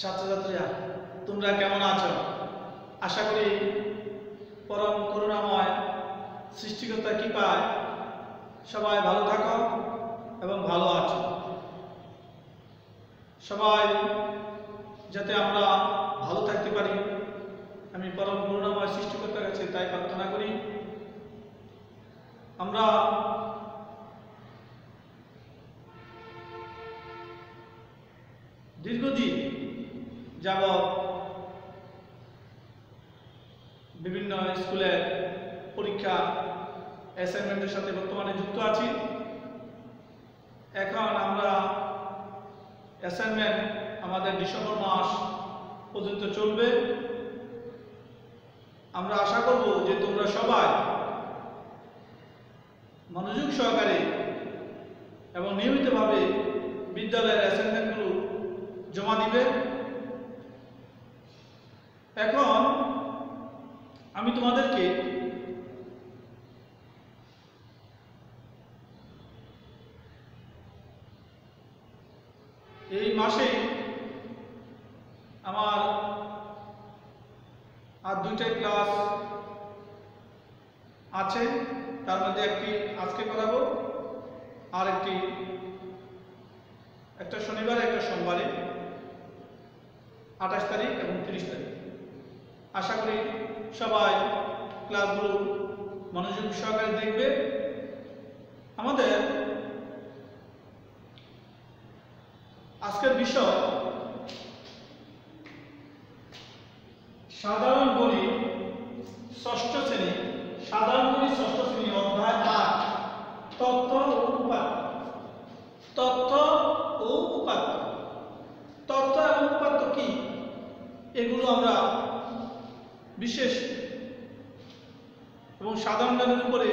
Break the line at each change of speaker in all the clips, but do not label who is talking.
ছাত্রছাত্রীরা তোমরা কেমন আছো? আশা করি পরম করুণাময় সৃষ্টিকর্তা কৃপায় সবাই ভালো থাকো এবং ভালো আছো। সবাই যাতে আমরা ভালো থাকতে পারি আমি পরম করুণাময় সৃষ্টিকর্তার কাছে তাই প্রার্থনা করি। আমরা দীর্ঘদিন যাবৎ বিভিন্ন স্কুলের পরীক্ষা অ্যাসাইনমেন্টের সাথে বর্তমানে যুক্ত আছি। এখন আমরা অ্যাসাইনমেন্ট আমাদের ডিসেম্বর মাস পর্যন্ত চলবে। আমরা আশা করব যে তোমরা সবাই মনোযোগ সহকারে এবং নিয়মিতভাবে বিদ্যালয়ের অ্যাসাইনমেন্টগুলো জমা দিবে। এখন আমি তোমাদেরকে এই মাসে আমার আর দুইটাই ক্লাস আছে, তার মধ্যে একটি আজকে করাবো আর একটা শনিবারে একটা সোমবারে 28 তারিখ এবং 30 তারিখ। আশা করি সবাই ক্লাসগুলো মনোযোগ সহকারে দেখবে। আমাদের আজকের বিষয় সাধারণ গণিত ষষ্ঠ শ্রেণী, সাধারণ গণিত ষষ্ঠ শ্রেণী অধ্যায় 8 তথ্য ও উপাত্ত। তথ্য ও উপাত্ত, তথ্য এবং উপাত্ত কি এগুলো আমরা বিশেষ এবং সাধারণ জ্ঞানের উপরে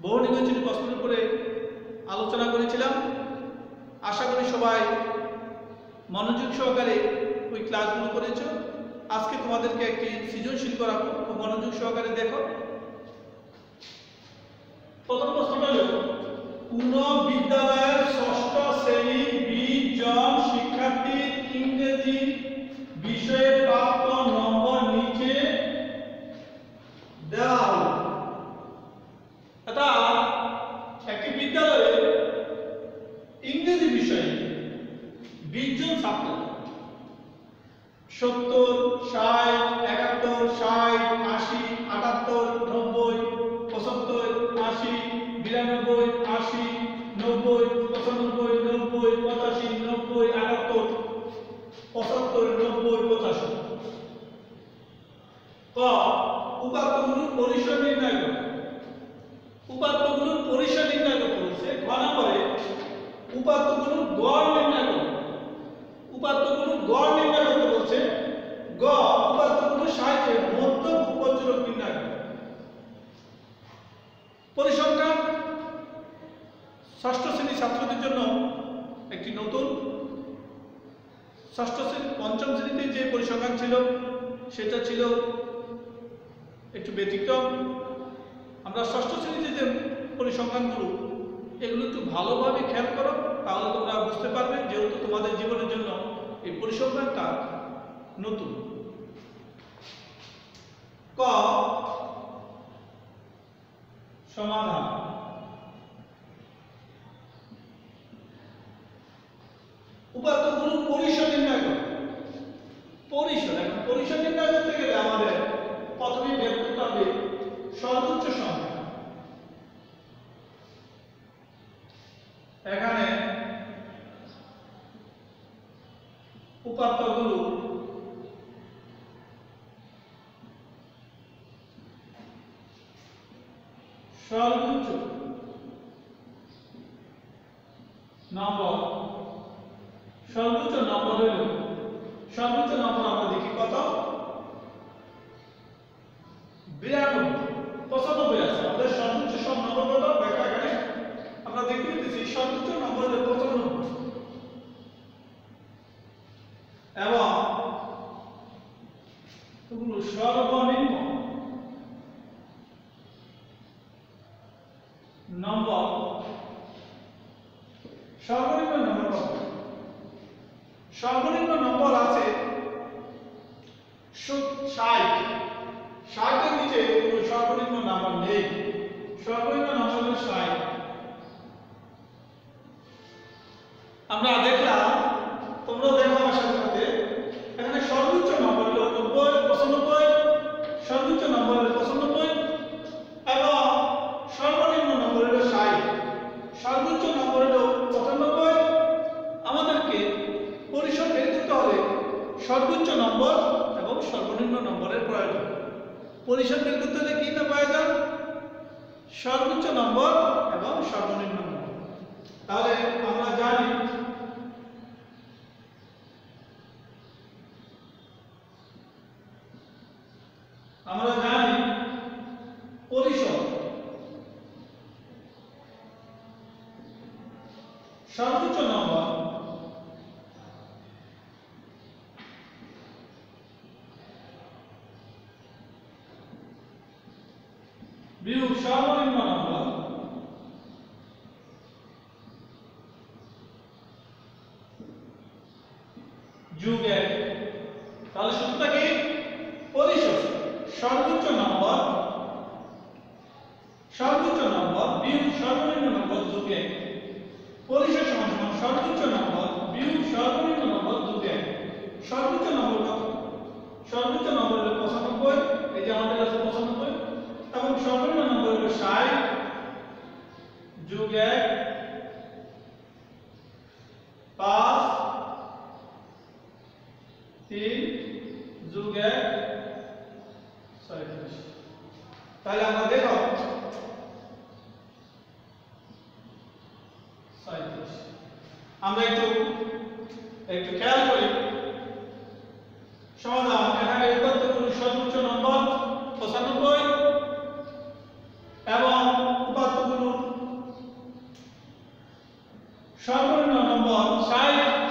বহু নির্বাচনী প্রশ্নের উপরে আলোচনা করেছিলাম। আশা করি সবাই মনোযোগ সহকারে ওই ক্লাসগুলো করেছো। আজকে তোমাদেরকে একটি সৃজনশীল করাবো, খুব মনোযোগ সহকারে দেখো। প্রথম প্রশ্নটা হলো কোন বিদ্যালয়ের ষষ্ঠ শ্রেণীর 20 জন শিক্ষার্থীর ইংরেজি বিষয়ে প্রাপ্ত নম্বর নিচে দেওয়া হলো। অর্থাৎ একটি বিদ্যালয়ে ইংরেজি বিষয়ে 20 জন ছাত্র 70, 60, 71, 60, 80, 78, 90, 75, 80, 92, 80, 90, 95, 90, 85, 90, 78, 75, 90, 85। ক উপাত্তগুলোর পরিসর নির্ণয় করো। উপাত্তগুলোর পরিসর নির্ণয় করতে বলছে। গ নম্বরে উপাত্তগুলোর গড় নির্ণয় করো। উপাত্তগুলোর গড় নির্ণয় করতে বলছে। গ উপাত্তগুলোর সাহায্যে মধ্য উপযোজক নির্ণয় করো। পরিসংখ্যান ষষ্ঠ শ্রেণীর ছাত্রদের জন্য একটি নতুন। ষষ্ঠ শ্রেণী পঞ্চম শ্রেণীতে যে পরিসংখ্যান ছিল সেটা ছিল একটু ব্যতিক্রম। আমরা ষষ্ঠ শ্রেণীতে যে পরিসংখ্যানগুলো এগুলো একটু ভালোভাবে খেয়াল করো, তাহলে তোমরা বুঝতে পারবে, যেহেতু তোমাদের জীবনের জন্য এই পরিসংখ্যানটা নতুন। ক সমাধান। উপাত্তগুলোর পরিসর নির্ণয় করো। পরিসর, এখন পরিসর নির্ণয় করতে গেলে আমাদের প্রথমে বের করতে হবে সর্বোচ্চ সংখ্যা। এখানে উপাত্তগুলো সর্বোচ্চ নম্বর, সর্বোচ্চ নম্বর হইল, সর্বোচ্চ নম্বর আমরা দেখি কত? 92, 95 আছে। আমাদের সর্বোচ্চ সব নম্বর কত ব্যাখ্যা এখানে আমরা দেখতে পেয়েছি। সর্বোচ্চ নম্বর হলো 95 এবং এগুলো সর্বনিম্ন নম্বর, সর্বনিম্ন নম্বর কত? সর্বনিম্ন নম্বর আছে 60। 60 এর নিচে কোনো সর্বনিম্ন নাম্বার নেই। সর্বনিম্ন নাম্বার হলো 60। আমরা দেখলাম, তোমরা দেখো আমার সাথে সাথে, এখানে সর্বোচ্চ নম্বর হলো 90, 95, সর্বোচ্চ নম্বর হলো 95 এবং সর্বনিম্ন নম্বর হলো 60। সর্বোচ্চ নম্বর হলো 95। আমাদেরকে পরিসর বের করতে হলে সর্বোচ্চ নম্বর এবং সর্বনিম্ন নম্বরের প্রয়োজন। পরিসর বের করতে হলে কি না প্রয়োজন? সর্বোচ্চ নম্বর এবং সর্বনিম্ন নম্বর। তাহলে আমরা জানি পরিসর সর্বোচ্চ নম্বর বিয়োগ সর্বনিম্ন নম্বর যোগ 1। তাহলে সূত্রটা কি? পরিসর সর্বোচ্চ নম্বর বিয়োগ সর্বনিম্ন নম্বর যোগ 1। পরিসর সমান সর্বোচ্চ নম্বর বিয়োগ সর্বনিম্ন নম্বর যোগ 1। সর্বোচ্চ নম্বর কত? সর্বোচ্চ নম্বর হলো 95, এই যে আমাদের আছে 95, এবং সর্বনিম্ন নম্বর হলো 60 যোগ 1 5 3 যোগ 1 37। তাহলে আমরা দেখো 37। আমরা একটু খেয়াল করি সমাধান। এখানে উপাত্তগুলোর সর্বোচ্চ নম্বর 95 এবং উপাত্তগুলোর সর্বনিম্ন নম্বর 60।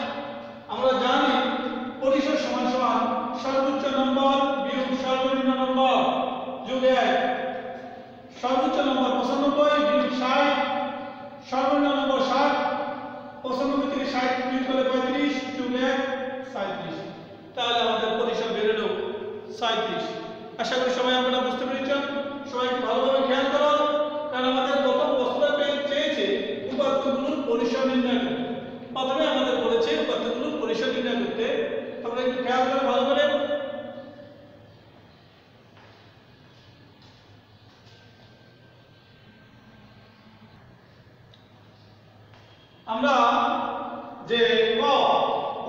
আমরা জানি পরিসর সমান সর্বোচ্চ নম্বর বিয়োগ সর্বনিম্ন নম্বর যোগ 1। সর্বোচ্চ নম্বর 95 বিয়োগ 60, সর্বনিম্ন নম্বর 60। 95 থেকে 60 বিয়োগ করলে 35 যোগ 1 37। তাহলে আমাদের পরিসর বের হলো 37। আশা করি সবাই আমরা বুঝতে পেরেছেন। সবাই একটু ভালোভাবে খেয়াল করো, কারণ আমাদের প্রথম প্রশ্নটা চেয়েছে উপাত্তগুলোর পরিসর নির্ণয় করতে। প্রথমে আমাদের বলেছে উপাত্তগুলোর পরিসর নির্ণয় করতে। তোমরা একটু খেয়াল করো ভালো করে। আমরা যে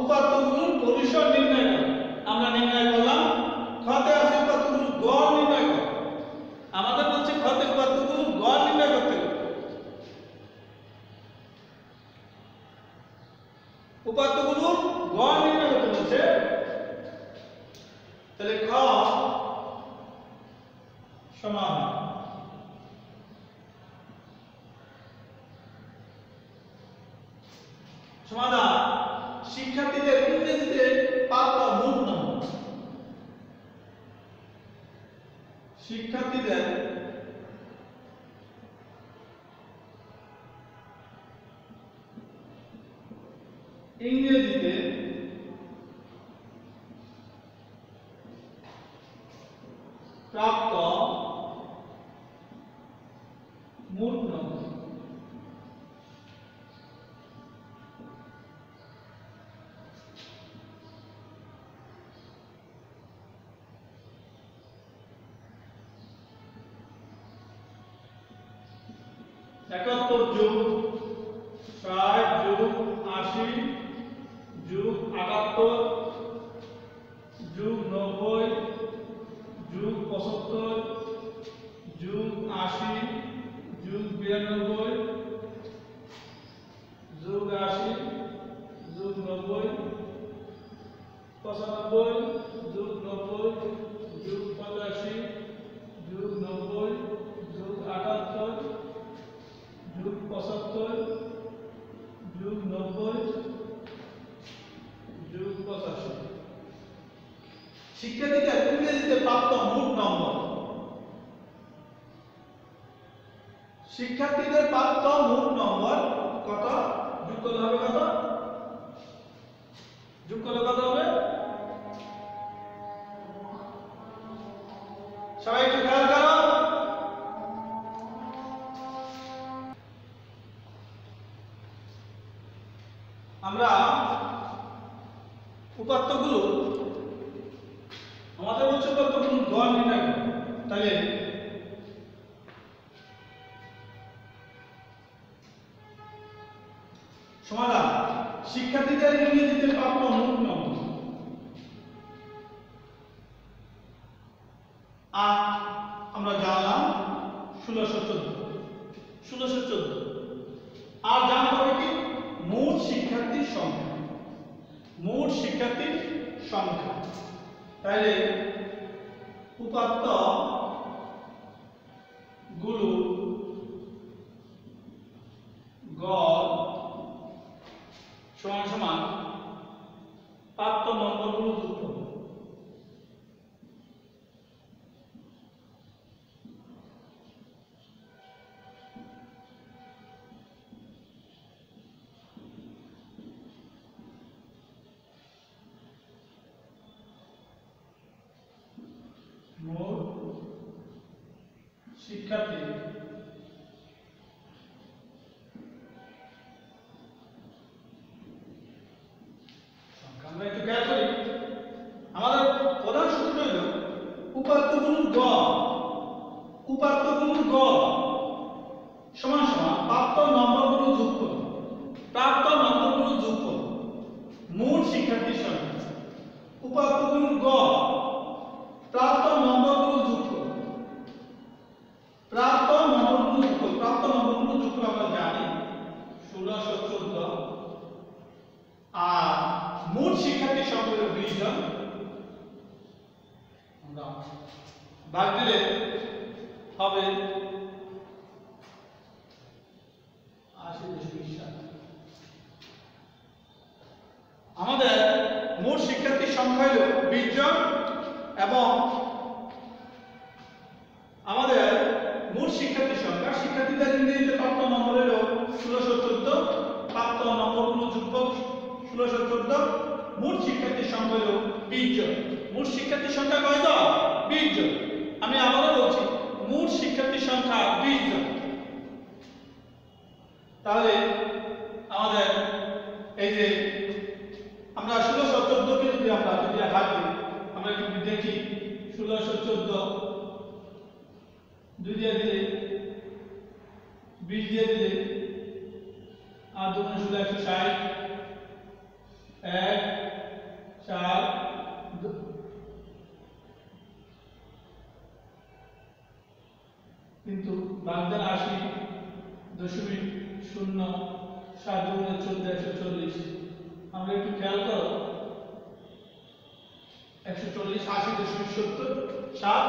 উপাত্তগুলোর পরিসর নির্ণয় করি, আমরা নির্ণয় করলাম। খতে আছে উপাত্তগুলোর গড় নির্ণয় করো। আমাদের বলছে খতে উপাত্তগুলোর গড় নির্ণয় করতে হবে। উপাত্তগুলোর গড় নির্ণয় করতে বলছে। তাহলে খ সমান সমাধান শিক্ষার্থীদের ইংরেজিতে প্রাপ্ত মোট নম্বর। শিক্ষার্থীদের ইংরেজিতে প্রাপ্ত মোট নম্বর। একাত্তর যোগ 60 যোগ 80 যোগ 78 যোগ 90 যোগ 75 যোগ 80 যোগ 92 যোগ 80 যোগ 90 95 যোগ 90 যোগ 85 যোগ 90 যোগ 78 যোগ 75 যোগ 90 যোগ 85। শিক্ষার্থীদের ইংরেজিতে প্রাপ্ত মোট নম্বর। শিক্ষার্থীদের প্রাপ্ত মোট নম্বর কত? যোগ করলে হবে কত? যোগ করলে কত হবে? সবাই একটু খেয়াল করো। আমরা উপাত্তগুলো আমাদের হচ্ছে উপাত্তগুলো গড় নির্ণয় করব। তাহলে সমাধান শিক্ষার্থীদের ইংরেজিতে প্রাপ্ত মোট নম্বর আমরা জানলাম 1614 আর জানতে হবে কি মোট শিক্ষার্থীর সংখ্যা তাহলে উপাত্ত গুলো গড় সমান সমান প্রাপ্ত নম্বরগুলো যোগ করব। মোট শিক্ষার্থী আমরা একটু খেয়াল করি আমাদের প্রধান সূত্র হল উপাত্তগুলোর গড় সমান সমান প্রাপ্ত নম্বরগুলো যোগ করো মোট শিক্ষার্থীর সংখ্যা উপাত্তগুলোর গড় প্রাপ্ত নম্বরগুলো যোগ করো প্রাপ্ত নম্বরগুলো যোগ করে আমরা জানি 1614 আর মোট শিক্ষার্থীর সংখ্যা হলো 20 জন। আমরা ভাগ দিলে হবে 80.7। আমাদের মোট শিক্ষার্থীর সংখ্যা হলো 20 জন এবং আমাদের মোট শিক্ষার্থীর সংখ্যা শিক্ষার্থীদের ইংরেজিতে প্রাপ্ত নম্বর হলো 1614 প্রাপ্ত নম্বরগুলো যোগফল 1614 মোট শিক্ষার্থীর সংখ্যা হলো 20 জন। মোট শিক্ষার্থীর সংখ্যা কয়জন? 20 জন। আমি আবারও বলছি মোট শিক্ষার্থীর সংখ্যা 20 জন। তাহলে আমাদের এই যে আমরা 1614 কে যদি ভাগ দিই আমরা একটু দেখি 1614 2 দিয়ে দিলে 20 দিয়ে দিলে আর 2 × 160 1 4 2 কিন্তু ভাগদান 80.0 আমরা একটু খেয়াল করো 140 80.70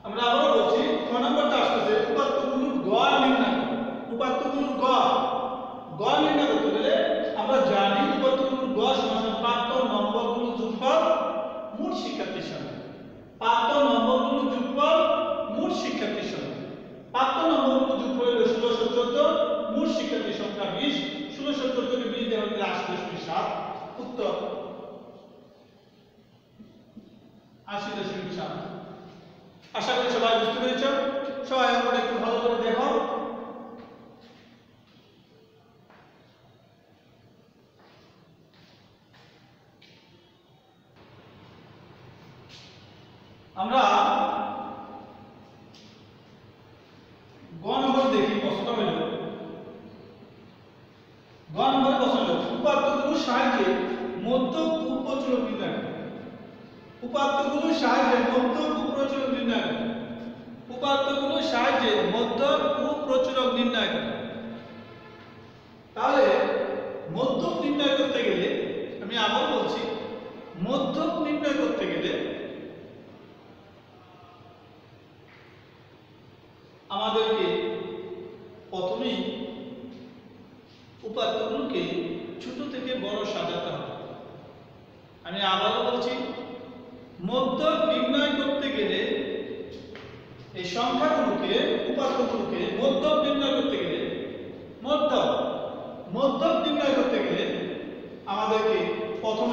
আমরা আবারও বলছি 6 নম্বরটা আসছে উপাত্তগুলোর গড় নির্ণয় করতে গেলে আমরা জানি উপাত্তগুলোর গড় সমান প্রাপ্ত নম্বরগুলো যোগফল মোট শিক্ষার্থীর সংখ্যা প্রাপ্ত নম্বরগুলো যোগফল মোট শিক্ষার্থীর সংখ্যা প্রাপ্ত নম্বরগুলো যোগফল হলো 1614 মোট শিক্ষার্থীর সংখ্যা 20 1614 কে 20 দেওয়া হলে 80.7 উত্তর 80.7। আশা করি সবাই বুঝতে পেরেছো। সবাই আমরা একটু ভালো করে দেখো। আমরা গ নম্বর দেখি প্রশ্ন হলো উপাত্তগুলোর সাহায্যে মধ্য উপপ্রচলক নির্ণয় করো। উপাত্তগুলোর সাহায্যে মধ্য উপপ্রচলক নির্ণয় করো। তাহলে মধ্যক নির্ণয় করতে গেলে আমি আবার বলছি মধ্যক নির্ণয় করতে গেলে আমাদেরকে প্রথমেই উপাত্তগুলোকে ছোট থেকে বড় সাজাতে হবে। আমি আবারও বলছি মধ্যক নির্ণয় করতে গেলে এই সংখ্যাগুলোকে উপাত্তগুলোকে মধ্যক নির্ণয় করতে গেলে আমাদেরকে প্রথমে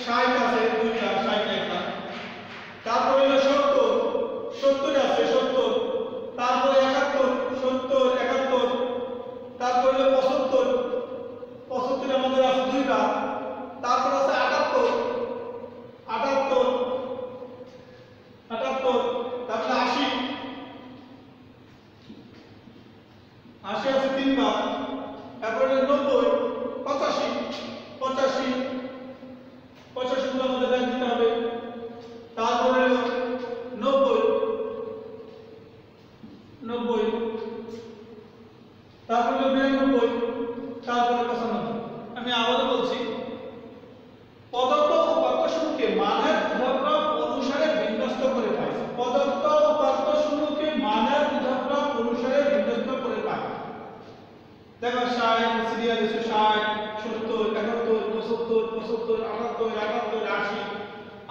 60 আছে দুইটা 60 লেখা, তারপরে হলো 70, 70 আছে 70, তারপরে 71, 70, 71, তারপরে হলো 75, 75 এর মধ্যে আছে দুইটা, তারপর আছে 78, 78, 78, তারপরে 80, 80 আছে তিনবার, তারপরে 90, 85, 85, 85 গুলোর মধ্যে ব্যাংক দিতে হবে, তারপরে 90, 90, তারপরে 92, তারপরে 95। আমি আবারও বলছি, পদার্থ ও উপাত্তসমূহকে মানের উদাহরণ অনুসারে বিন্যস্ত করে পাই। পদার্থ ও উপাত্তসমূহকে মানের উদাহরণ অনুসারে বিন্যস্ত করে পাই। দেখো 60 সিরিয়াল 60, 70, 71, 75, 75, 78, 78, 80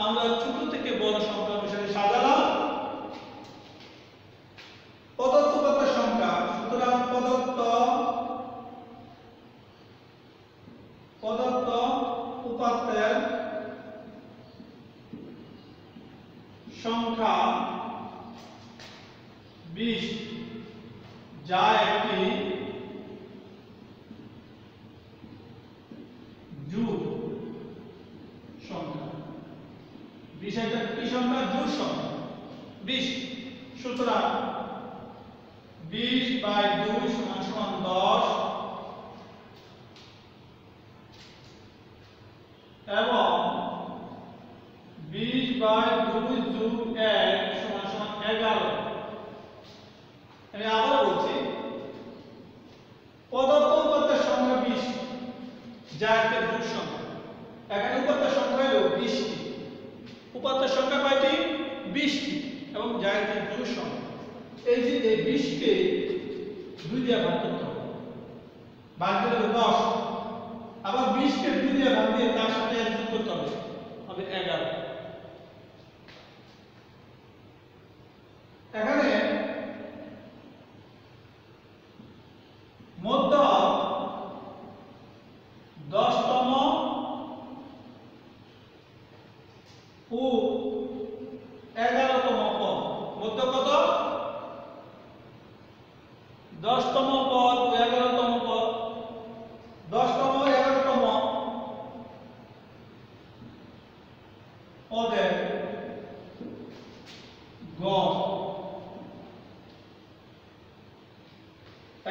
আমরা ছোট থেকে বড় সংখ্যা অনুসারে সাজালাম পদার্থ উপাত্তের সংখ্যা। সুতরাং পদার্থ উপাত্তের সংখ্যা 20, যা একটি জোড় সংখ্যা। 20 একটা কি সংখ্যা? জোড় সংখ্যা 20। সুতরাং 20/2 = 10 এবং 20/2 + 1 = 11। আমি আবার বলছি, পদার্থ উপাত্তের সংখ্যা 20, যা একটা জোড় সংখ্যা। এখানে উপাত্তের সংখ্যা হলো 20টি। উপাত্তের সংখ্যা কয়টি? 20টি, এবং যা একটা জোড় সংখ্যা। এই যে 20 কে 2 দিয়ে ভাগ করতে হবে, ভাগ দিলে 10, আবার 20 কে 2 দিয়ে ভাগ দিয়ে তার সাথে 1 যোগ করতে হবে, হবে 11। এখানে মধ্য 10তম ও 11তম পদ। মধ্য কত? 10তম পদ ও 11তম পদ। 10তম 11তম পদের গড়।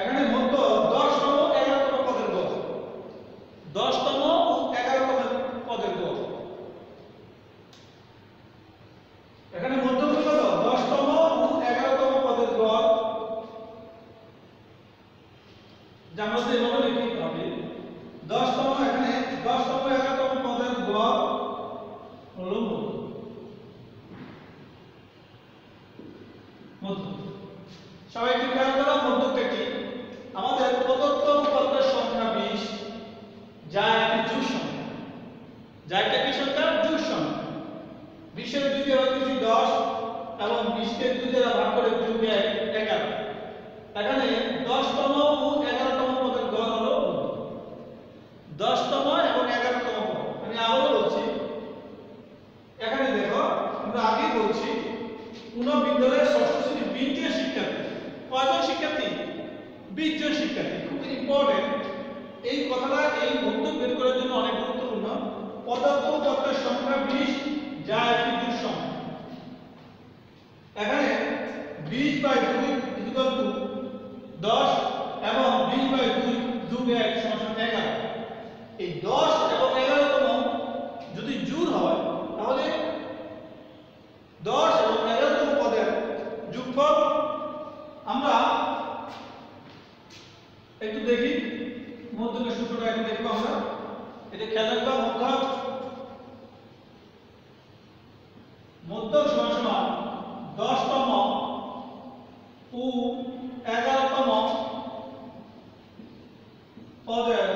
এখানে মধ্য 10তম 11তম পদের গড়, 10তম ও 11তম পদের গড়। এখানে মধ্য কত? 10তম ও 11তম পদের গড়, যা আমরা এভাবে লিখতে হবে। 10তম, এখানে 10তম 11তম পদের গড় হলো মধ্য। সবাই একটু খেয়াল করো মধ্যটা কি। আমাদের প্রদত্ত উপাত্তের সংখ্যা 20, যা একটি জোড় সংখ্যা। যা একটা কি সংখ্যা? জোড় সংখ্যা। 20 এর 2 দিয়ে ভাগ করেছি 10, এবং 20 কে 2 দিয়ে ভাগ করে যোগ 1 11। এখানে 10তম ও 11তম পদের গড় হলো 10তম এবং 11তম পদ। আমি আবারও বলছি, এখানে দেখো আমরা আগেই বলছি, কোন বিদ্যালয়ের ষষ্ঠ শ্রেণী 20 জন শিক্ষার্থী। কয়জন শিক্ষার্থী? 20 জন শিক্ষার্থী। খুব ইম্পর্টেন্ট এই কথাটা, এই মধ্য বের করার জন্য অনেক গুরুত্বপূর্ণ। পদার্থ উপাত্তের সংখ্যা 20, যা একটি জোড় সংখ্যা। এখানে 20/2 = 10 এবং 20/2 + 1 = 11। এই 10 এবং 11তম যদি জোড় হয়, তাহলে 10 এবং 11তম পদের যোগফল আমরা একটু দেখি। মধ্যকের সূত্রটা এখন দেখব আমরা। এটা খেয়াল রাখবা, মধ্য সমান 10তম ও 11তম পদের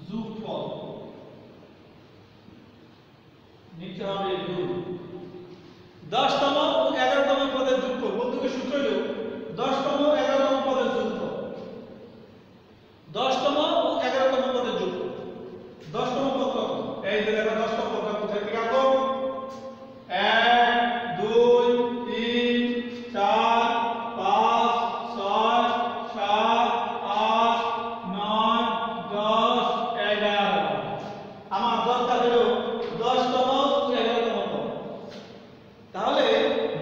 যোগফল নিচে হবে 2। 10তম ও 11তম পদের যোগফল, মধ্যকের সূত্র হলো 10তম ও 11তম পদের যোগফল। 10তম ও 11তম পদের যোগফল। 10তম পদ কত? এই যে দেখো 10 নম্বরটা কোথায় থেকে আঁকো 1 2 3 4 5 6 7 8 9 10 11 আমার দরকার হলো 10তম 11তম পদ তাহলে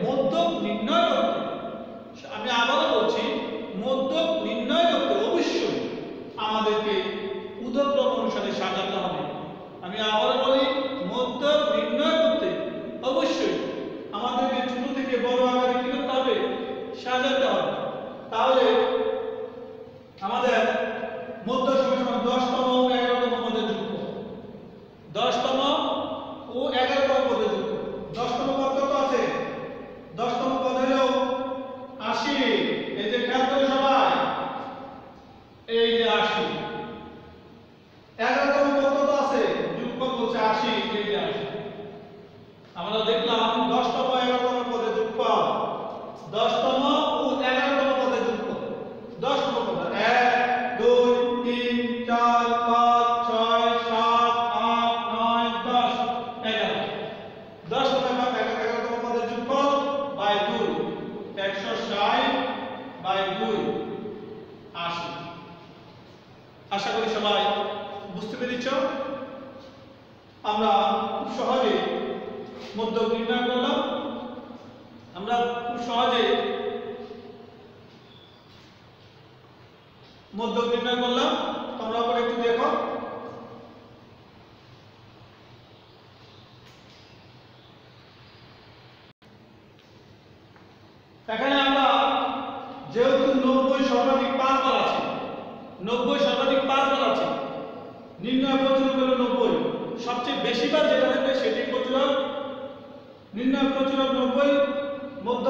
মধ্যক নির্ণয় করতে আমি আবারও বলছি মধ্যক নির্ণয় করতে অবশ্যই আমাদেরকে উদ্ধক্রম অনুসারে সাজাতে হবে আমি আবারও বলি মধ্যক নির্ণয় করতে অবশ্যই আমাদেরকে ছোট থেকে বড় আকারে কি করতে হবে সাজাতে হবে তাহলে আমাদের মধ্যক সমান 10তম ও 11তম পদের যোগফল 10তম ও 11তম পদের যোগফল 10তম পদ কত আছে 10তম পদ হলো 80 এই যে খেয়াল করো সবাই এই যে 80 11তম পদ কত আছে যোগফল বলছে 80 এই যে 80 আমরা দেখলাম 10তম 11তম পদের যোগফল 10তম ও 11তম পদের যোগফল 10তম পদ 1 2 3 4 5 6 7 8 9 10 11 10তম এবং 11তম পদের যোগফল বাই 2 160 বাই 2 80 আশা করি সবাই বুঝতে পেরেছো আমরা খুব সহজে মধ্যক নির্ণয় করলাম আমরা খুব সহজে মধ্যক নির্ণয় করলাম তোমরা পরে একটু দেখো এখানে আমরা যেহেতু 90 সর্বাধিক 5 বার আছে 90 সর্বাধিক 5 বার আছে নির্ণয় প্রচুরক হলো 90 সবচেয়ে বেশি বার যেটা থাকবে সেটি প্রচুরক নির্ণয় প্রচুরক 90